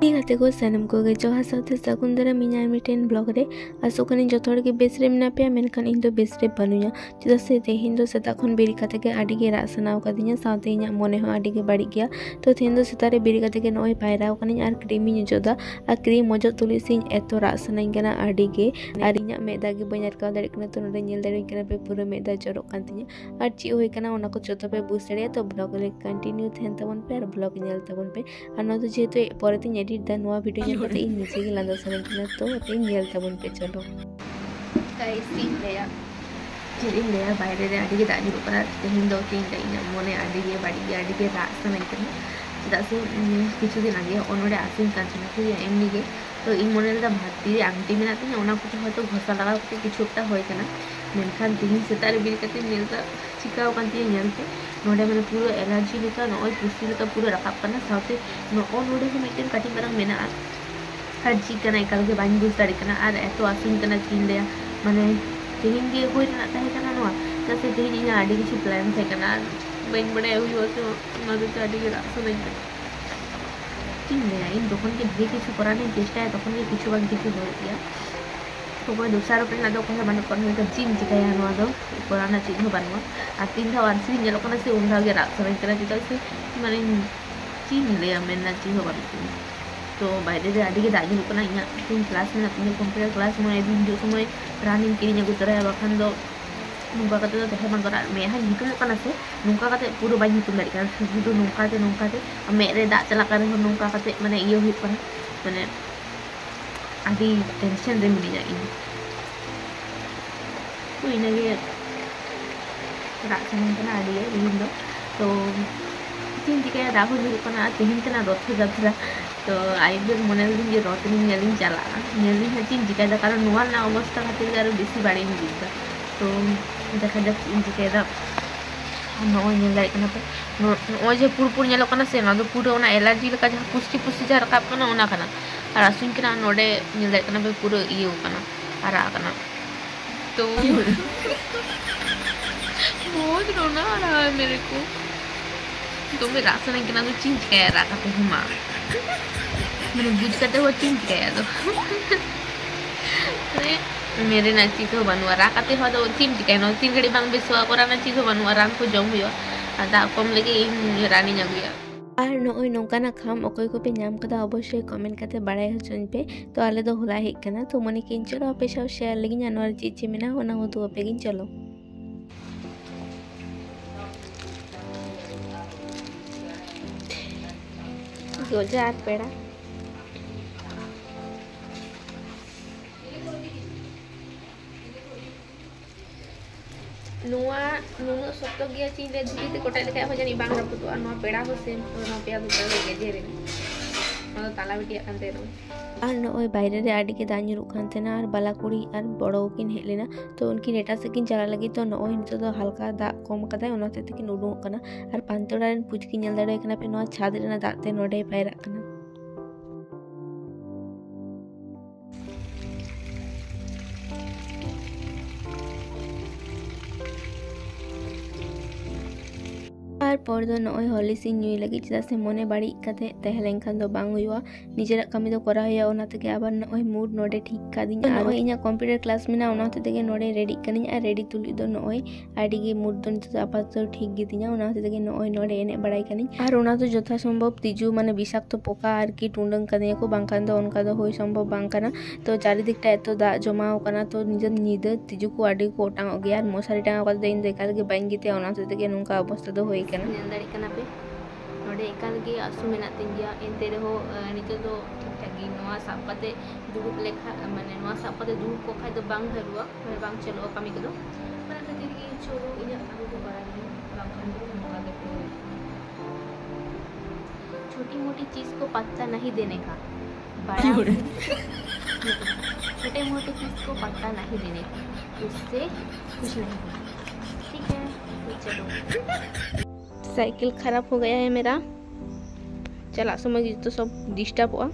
गाते को सानम को जोहार साथे सगुन दाराम मिया मिटेन ब्लॉग रे आसोकानी जतो हर के बेस रे मेना पे मेनखान इन दो बेस रे बनुया चेदा से तेहिन दो सेता खन बेरी काते के आडी गे राग सनाव कादिया साथे इया मने हो आडी गे बाड़ी गया तो तेहिन दो सेता रे बेरी काते के नय पायराव कानी आर क्रीम इन जोदा आ क्रीम मजो तुली सिन एतो राग सनाई गना आडी गे आर इया मेदा गे बन अटकाव दाड़े कना तो नोडे नेल दाड़े कना पे पूरा मेदा जरो कान तिया आर ची होय कना ओना को जतो पे बुझ दाड़े तो ब्लॉग रे कंटिन्यू थेन तबन पे आर ब्लॉग नेल तबन पे आर नो तो जेहेतु परे तिन एडिट दा नोआ वीडियो ᱧᱮᱞ ᱠᱟᱛᱮ ᱤᱧ ᱱᱤᱡᱮ ᱜᱮ ᱞᱟᱸᱫᱟ ᱥᱟᱱᱟᱧ ᱠᱟᱱᱟ ᱛᱚ ᱟᱯᱮ ᱧᱮᱞ ᱛᱟᱵᱚᱱ ᱯᱮ ᱪᱚᱞᱚ गाइस ᱤᱧ ᱞᱟᱹᱭᱟ ᱪᱮᱫᱤᱧ ᱞᱟᱹᱭᱟ ᱵᱟᱭᱨᱮ ᱨᱮ ᱟᱹᱰᱤ ᱜᱮ ᱫᱟᱜ ᱧᱩᱨᱩᱜ ᱠᱟᱱᱟ ᱛᱮᱦᱮᱧ ᱫᱚ ᱛᱤᱧ ᱞᱟᱹᱭ ᱤᱧᱟᱹᱜ ᱢᱚᱱᱮ ᱟᱹᱰᱤ ᱜᱮ ᱵᱟᱹᱲᱤᱡ ᱜᱮ ᱟᱹᱰᱤ ᱜᱮ ᱨᱟᱜ ᱥᱟᱱᱟᱧ ᱠᱟᱱᱟ ᱪᱮᱫᱟᱜ ᱥᱮ ᱠᱤᱪᱷᱩ ᱫᱤᱱ ᱟᱜᱮ ᱚᱱᱚᱰᱮ ᱟᱥᱤᱧ ᱠᱟᱱ ᱛᱟᱦᱮᱱᱟ ᱴᱷᱤᱠ ᱜᱮᱭᱟ ᱮᱢᱱᱤ ᱜᱮ ᱛᱚ ᱤᱧ ᱢᱚᱱᱮ ᱞᱮᱫᱟ ᱵᱷᱟᱛᱤ ᱨᱮ ᱟᱝᱴᱤ ᱢᱮᱱᱟᱜ ᱛᱤᱧᱟ ᱚᱱᱟ ᱠᱚᱛᱮ ᱦᱚᱭᱛᱚ ᱜᱷᱚᱥᱟ ᱞᱟᱜᱟᱣ ᱠᱟᱛᱮ ᱠᱤᱪᱷᱩ ᱮᱠᱴᱟ ᱦᱩᱭ ᱠᱟᱱᱟ ᱢᱮᱱᱠᱷᱟन ᱛᱮᱦᱮᱧ ᱥᱮᱛᱟᱜ ᱨᱮ ᱵᱮᱨᱮᱫ ᱠᱟᱛᱮ ᱧᱮᱞ ᱫᱟ ᱪᱤᱠᱟᱣ ᱠᱟᱱ ᱛᱤᱧᱟ ᱧᱮᱞᱛᱮ ᱱᱚᱰᱮ ᱢᱟᱱᱮ ᱯᱩᱨᱟᱹ एलर्जी ᱞᱮᱠᱟ ᱱᱚᱜᱼᱚᱭ ᱯᱩᱥᱨᱤ ᱞᱮᱠᱟ ᱯᱩᱨᱟᱹ ᱨᱟᱠᱟᱵ ᱠᱟᱱᱟ ᱥᱟᱶᱛᱮ ᱱᱚᱜᱼᱚ ᱱᱚᱰᱮ ᱦᱚᱸ ᱢᱤᱫᱴᱮᱱ ᱠᱟᱹᱴᱤᱡ ᱢᱟᱨᱟᱝ ᱢᱮᱱᱟᱜᱼᱟ हर चीज करना एकाल के बानी बुझ दाड़ी करना और एतो आसिन करना चीन लिया माने तेहिन गे होय रना ताहे करना नोआ जैसे तेहिन इना आडी किछु प्लान थे करना बइन बड़े हुई होते नदे आडी के रास्ता नहीं चीन लिया इन तखन के भे किछु कराने चेष्टा है तखन के किछु बान किछु हो गया तो कोई दूसरा रुपए ना दो कोहे बाने करने का चीन चिकाया नोआ दो कराना चीज हो बनवा आ तीन धा वारसी जेलो कना से उंधा के रास्ता नहीं करना चिता से माने चीन लिया मेना चीज हो बनती तो बाहर रे आडी के दागी लुकना इना तीन क्लास में अपने कंप्यूटर क्लास में एबिन जो समय रनिंग किरिंग अगु तरा बाखान दो नुका कते तो तहे मन करा मे हा हितुम कना से नुका कते पूरा बाई हितुम दाड़ी कान हितु नुका ते मे रे दा चला करे हो नुका कते माने इयो हुई कना माने आडी टेंशन रे मिनी जा इन तो इना गे राखन कना आडी इन दो तो तीन दिके राहुल हुई कना तेहिन कना रथ यात्रा तो आइबे मने दिन जे रतनी नेलिंग चला नेलिंग हचिन जिकायदा कारण नोआ ना अवस्था खातिर आरो बेसी बाड़ी हो जिता तो देखा जा इन जिकायदा नोआ नेल दाई कना पे नोआ जे पुरपुर नेलो कना से ना दो पूरा ओना एलर्जी लका जहा पुष्टि पुष्टि जा रकाब कना ओना कना और आसुन कना नोडे नेल दाई कना पे पूरा इयो कना आरा कना तो बहुत रोना आ रहा है मेरे को तो मैं रास्ता नहीं कना तो चीज कह रहा था हुमा मैंने बुझ करते हुआ चीज गया तो मेरे ना चीज हो बनवा राकाते हो तो तीन चिकाय नो तीन घड़ी बांग बेसवा कोरा ना चीज हो बनवा रान को जम हुआ आदा कम लगे इन रानी जगुया और नोय नोकाना खाम अकोय को पे नाम कदा अवश्य कमेंट करते बाड़ाय हचन पे तो आले दो होला हेक कना तो मने किन चलो आपे साव शेयर लगी जानवर चीज मेना ओना हो तो आपे किन चलो गोजा आर पेड़ा नुआ नुनो सत्तो गया चीन रे धीरे कोटा लेखा हो जानी बांग रपुतो आ नो पेड़ा हो सेम नो पेया दुटा ले जेरे नो ताला बिटिया कानते रो और नोय बाहर रे आडी के दानी रुखानते ना और बाला कुड़ी और बड़ो किन हेलेना तो उनकी नेटा से किन चला लगी तो नोय नितो तो हल्का दा कम कदा ओनाते किन उडुक कना और पांतोड़ा रेन पुचकी नेल दाड़े कना पे नो छाद रेना दाते नोडे पायरा कना पर दो नय हॉली सिन न्यूई लगी चेदा से मने बाड़ी कते तहे लेनखान दो बांग हुआ निजेरा कमी दो करा हुआ ओना तके आबार नय मूड नोडे ठीक कादिन और इना कंप्यूटर क्लास में ना ओना तके नोडे रेडी कनिन और रेडी तुली दो नय आडी गे मूड दो नितो आपात तो ठीक गितिना ओना तके नय नोडे एने बड़ाई कनिन और ओना तो यथा संभव तिजु माने विषाक्त पोका और की टुंडंग कदिया को बांखान दो उनका दो होय संभव बांग कना तो चारिदिकटा एतो दा जमाव कना तो निजर निदे तिजु को आडी को ओटांग गया और मशारी टांगा कते इन देखाल के बांग गिते ओना तके नुका अवस्था दो होय कना नेल दाड़ी कना पे नोडे एकाल के आसु मेना तिंगिया एनते रहो नितो दो ठीक ठाक गी नोआ साब कते दुरुप लेखा माने नोआ साब कते दुरुप को खाय दो बांग धरुआ माने बांग चलो कमी कदो माने खातिर की छोरो इना आगु को बड़ा दी बांग खंड नोका के छोटी मोटी चीज को पत्ता नहीं देने का बड़ा छोटे मोटे चीज को पत्ता नहीं देने का उससे कुछ नहीं होता ठीक है तो चलो साइकिल खराब हो गया है मेरा चला समय तो सब डिस्टर्ब हुआ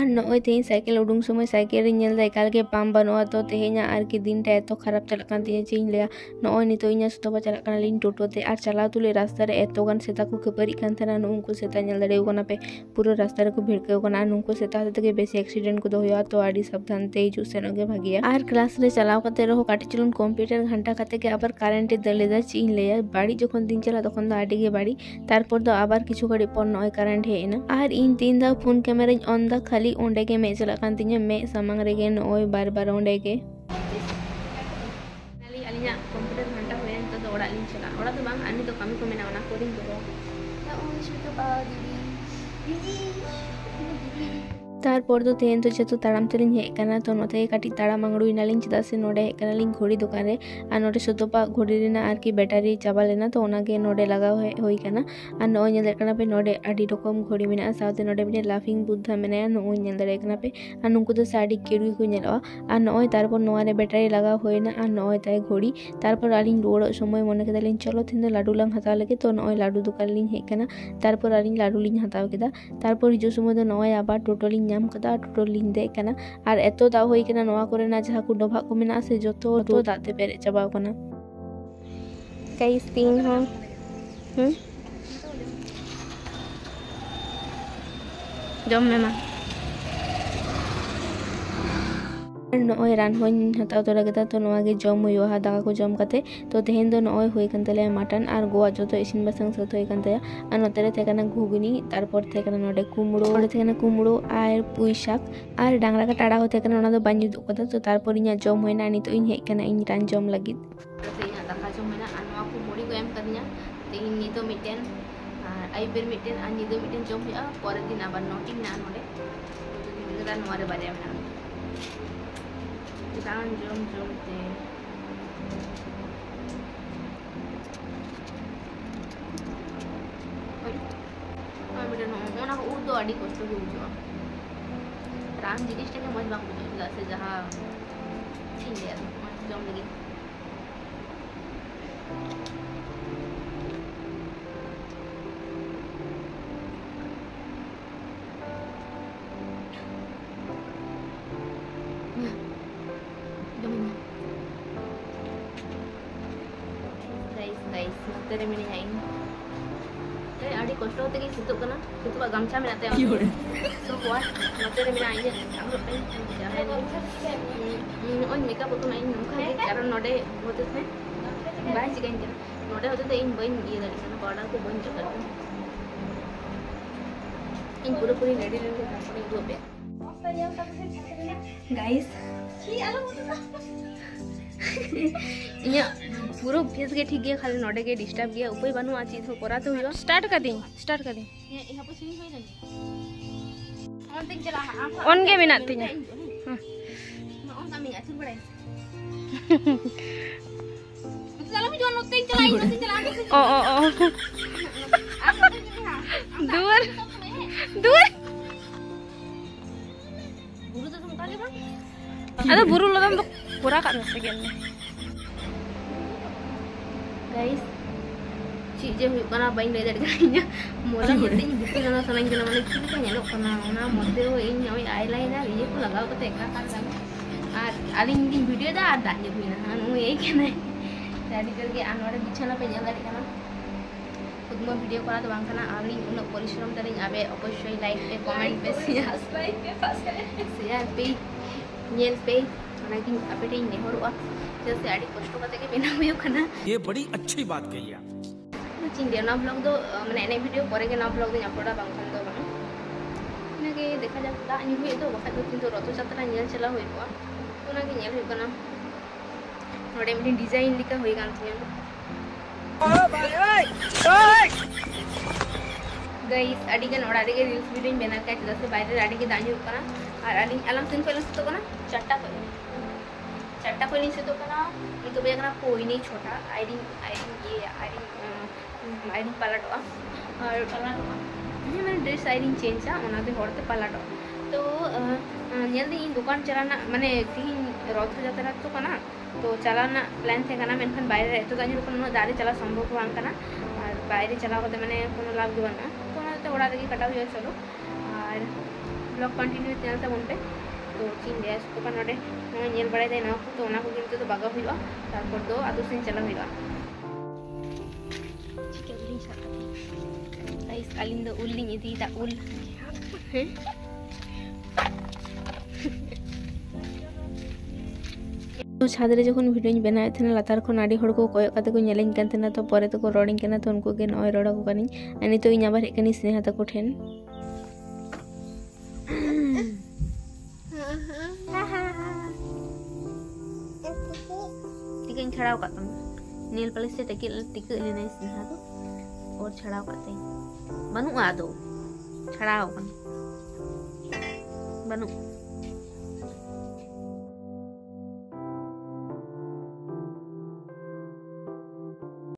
আর নয় তেহিᱧ সাইকেল উডুং সময় সাইকেল ᱨᱤᱧ ᱧᱮᱞ ᱫᱟ ᱮᱠᱟᱞ ᱜᱮ ᱯᱟᱢᱯ ᱵᱟᱹᱱᱩᱜᱼᱟ ᱛᱚ ᱛᱮᱦᱮᱧᱟᱜ ᱟᱨᱠᱤ ᱫᱤᱱᱴᱟ ᱮᱛᱚ ᱠᱷᱟᱨᱟᱯ ᱪᱟᱞᱟᱜ ᱠᱟᱱ ᱛᱤᱧᱟᱹ ᱪᱮᱫ ᱤᱧ ᱞᱟᱹᱭᱟ ᱱᱚᱜᱼᱚᱭ ᱱᱤᱛᱚᱜ ᱤᱧᱟᱹᱜ ᱥᱩᱛᱚᱵᱟ ᱪᱟᱞᱟᱜ ᱠᱟᱱᱟᱞᱤᱧ ᱴᱳᱴᱳ ᱛᱮ ᱟᱨ ᱪᱟᱞᱟᱣ ᱛᱩᱞᱩᱡ ᱨᱟᱥᱛᱟ ᱨᱮ ᱮᱛᱚ ᱜᱟᱱ ᱥᱮᱛᱟ ᱠᱚ ᱠᱷᱟᱹᱯᱟᱹᱨᱤᱜ ᱠᱟᱱ ᱛᱟᱦᱮᱱᱟ ᱱᱩᱝᱠᱩ ᱥᱮᱛᱟ ᱧᱮᱞ ᱫᱟᱲᱮᱭᱟᱠᱚ ᱠᱟᱱᱟ ᱯᱮ ᱯᱩᱨᱟᱹ ᱨᱟᱥᱛᱟ ᱨᱮᱠᱚ ᱵᱷᱤᱲᱠᱟᱹᱣ ᱠᱟᱱᱟ ᱟᱨ ᱱᱩᱝᱠᱩ ᱥᱮᱛᱟ ᱦᱚᱛᱮ ᱛᱮᱜᱮ ᱵᱮᱥᱤ ᱮᱠᱥᱤᱰᱮंᱴ ᱠᱚᱫᱚ ᱦᱩᱭᱩᱜᱼᱟ ᱛᱚ ᱟᱹᱰᱤ ᱥᱟᱵধান ᱛᱮ ᱦᱤᱡᱩᱜ ᱥᱮᱱᱚᱜ ᱜᱮ ᱵᱷᱟᱜᱮᱭᱟ ᱟᱨ ᱠᱞᱟᱥ ᱨᱮ ᱪᱟᱞᱟᱣ ᱠᱟᱛᱮ ᱨᱮᱦᱚᱸ ᱠᱟᱹᱴᱤᱡ ᱪᱩᱞᱩᱝ ᱠᱚᱢᱯᱤউᱴᱟᱨ ᱜᱷᱟᱱᱴᱟ ᱠᱟᱛᱮ ᱜᱮ ᱟᱵᱟᱨ ᱠᱟᱨᱮᱱᱴ ᱮ ᱫᱟᱹᱲ ᱞᱮᱫᱟ ᱪᱮᱫ ᱤᱧ ᱞᱟᱹᱭᱟ ᱵᱟᱹᱲᱤᱡ ᱡᱚᱠᱷᱚᱱ ᱫᱤᱱ ᱪᱟᱞᱟᱜ ᱛᱚᱠᱷᱚᱱ ᱫᱚ ᱟᱹᱰᱤ ᱜᱮ ᱵᱟᱹᱲᱤᱡ ᱛᱟᱨᱯᱚᱨ ᱫᱚ ᱟᱵᱟर ᱠᱤᱪᱷᱩ ᱜᱷᱟᱹᱲᱤᱡ ᱯᱚᱨ ᱱᱚᱜᱼᱚᱭ ᱠᱟᱨᱮᱱᱴ ᱦᱮᱡ ᱮᱱᱟ ᱟᱨ ᱤᱧ 3 ᱫᱷᱟᱣ ᱯᱷᱳᱱ ᱠᱮᱢᱮᱨᱟᱧ ᱚᱱ ᱫᱟ ᱠᱷᱟᱹᱞᱤ ᱚᱸᱰᱮ ᱜᱮ ᱢᱮᱫ ᱪᱟᱞᱟᱜ ᱠᱟᱱ ᱛᱤᱧᱟᱹ ᱢᱮᱫ ᱥᱟᱢᱟᱝ ᱨᱮᱜᱮ ᱱᱚᱜᱼᱚᱭ ᱵᱟᱨ ᱚᱸᱰᱮ ᱜᱮ ᱟᱹᱞᱤᱧᱟᱜ ᱠᱚᱢᱯᱤউᱴᱟᱨ ᱜᱷᱟᱱᱴᱟ ᱦᱩᱭᱮᱱ ᱱᱤᱛᱚᱜ ᱫᱚ ᱚᱲᱟᱜ ᱞᱤᱧ ᱪᱟᱞᱟᱜᱼᱟ ᱚᱲᱟᱜ ᱫᱚ ᱵᱟᱝ ᱟᱨ ᱱᱤᱛᱚᱜ ᱠᱟᱹᱢᱤ ᱠᱚ ᱢᱮᱱᱟᱜᱼᱟ ᱚᱱᱟ ᱠᱚᱨᱤᱧ ᱫᱚᱦᱚ तारपर तो तेहन तो जेतु ताड़ाम तेलिंग हेज कना तो नोते काटिज ताड़ाम आंगड़ुइनालिंग चेदा से नोडे हेज कनालिंग घड़ी दुकान रे आर नोडे सुतोपा घड़ी रेना आरकी बैटारी चाबा लेना तो ओनागे नोडे लगाव होई कना आर नोय नेल कना पे नोडे आडी रकम घड़ी मेना साथे नोडे मिने लाफिंग बुद्धा मेना नोय नेल दरे कना पे आर नुंकु तो साडी किरु को नेलवा आर नोय तारपर नोआ रे बैटारी लगाव होइना आर नोय ताई घड़ी तारपर आलिंग रोड समय मने केदालिंग चलो थिन लाडू लांग हताव लगे तो नोय लाडू दुकान लिंग हेज कना तारपर आलिंग लाडू लिंग हताव केदा तारपर हिजु समय दो नोय आबार टोटो लिंग नाम कदा टोटो लिंग दे कना आर एतो दा होई कना नोआ कोरेना जहां को डोभा को मेना से जतो तो दाते पेरे चबाव कना गाइस तीन हो जम में मा नोय रान होइन हताव तो लगता तो नोआगे जम हुआ दाका को जम कते तो तेहन दो नोय होई कन तले मटन आर गोवा जतो इसिन बसंग सत होई कन तया आर नोते रे थेकना घुगनी तारपर थेकना नोडे कुमड़ो आर पुई शाक आर डांगरा का टाड़ा हो थेकना ओना दो बांजू दो कदा तो तारपर इnya जम होइना नितो इन हेज कना इन रान जम लागिद तो इnya दाका जम होइना आर नोआ को मुड़ी को एम कदिया तेहिन नितो मिटेन आर आइबर मिटेन आर निदो मिटेन जम हुआ परे दिन आबार नोटिंग ना नोडे तो दिन नोआ रे बारे मेना Jangan jom te. Ambil no, mana ko urdo adi kosto ke ujo. Ram jinis ta ke moj bang ujo la se jaha thing ya, jom lagi. तेरे में नहीं आएंगे तो आड़ी कष्ट होते कि सितु कना सितु का गमछा में आते हैं सो व्हाट तेरे में आएंगे हम लोग है ओन मेकअप तो मैं नुखा के कारण नोडे होते थे बाय चिकन के नोडे होते थे इन बइन ये दड़ी ना बॉर्डर को बइन चकर इन पूरे पूरी रेडी रेडी करके दो पे गाइस छी आलो इया पूरा फेस के ठीक गया खाली नोडे के डिस्टर्ब गया उपाय बनु आ चीज हो करा तो हुआ स्टार्ट कर दी यहां पे स्विंग होई ना ऑन तिंग चला ऑन के मिनट तिंग ऑन कमिंग अच्छी बड़े चलो मी जो नोटिंग चलाई ओ दूर बुरु तो तुम काले बा अरे बुरु लदम तो पूरा कर सेकेंड में गाइस चीजें हुआ बाई ले दड़िया मोला होते बुकिंग ना सनाई के माने कि का नेलो कना ओना मते हो इन ओय आईलाइनर ये को लगाव कते का का आर आलिंग दिन वीडियो दा आर दाजे हुइना नु ए केने रेडी करके आनोडे बिछाना पे नेल दड़ि कना खुद में वीडियो करा तो बांग कना आलिंग उन परिश्रम तलिंग आबे अवश्य लाइक पे कमेंट पे शेयर पे नेल पे ओनाकिन अपडेट इन नेहरुआ जैसे आड़ी कष्ट करते के बिना हुई खाना ये बड़ी अच्छी बात कही आप चिंदिया ना ब्लॉग दो माने एने वीडियो करे के ना ब्लॉग दो अपलोड बांखान दो बांग ना के देखा जा दा इन हुई दो बखा दो किंतु रथ यात्रा नेल चला हुई को ओना के नेल हुई कना नोडे मिडी डिजाइन लिका हुई कान थिया ओ भाई ओए गाइस आड़ी के नोडा रे के रील्स वीडियो बना के जैसे बाहर आड़ी के दानी कना और आड़ी अलम तीन पहले तो कना चट्टा कोई नहीं से तो कना ये तो बेकना कोई नहीं छोटा आईडिंग पलटवा और पलटवा ये मैंने ड्रेस आईडिंग चेंज आ ओना दे होरते पलटवा तो नेल दी दुकान चलाना माने तीन रथ यात्रा तो कना तो चलाना प्लान थे कना मेनखान बाहर तो दानी रुकन दाड़ी चला संभव बांग कना और बाहर चला होते माने कोनो लाभ के बना तो ओना ते ओड़ा दे कटा हुआ चलो और ब्लॉग कंटिन्यू चैनल तबन पे तो चीन दे तो का नोडे नोय नेल बड़ाय दे ना तो ओना को किंतु तो बागा हुआ तारपर दो आदो सेन चला हुआ चिके लिंग साथ गाइस अलिंग दो उल लिंग इदी दा उल हैं तो छादरे जखन भिडियो बनाए थे लातार खन आड़ी हड़ को कयक काते को नेलेኝ कान तेना तो परे तो को रोडिंग केना तो उनको के नय रोड़ा को कानी अनि तो इन आबार हेकनी स्नेहा तको ठेन टिकन छड़ाव का तुम नील पलिस से टिक लेना स्नेहा तो और छड़ाव करते बनु आ दो छड़ाव बनु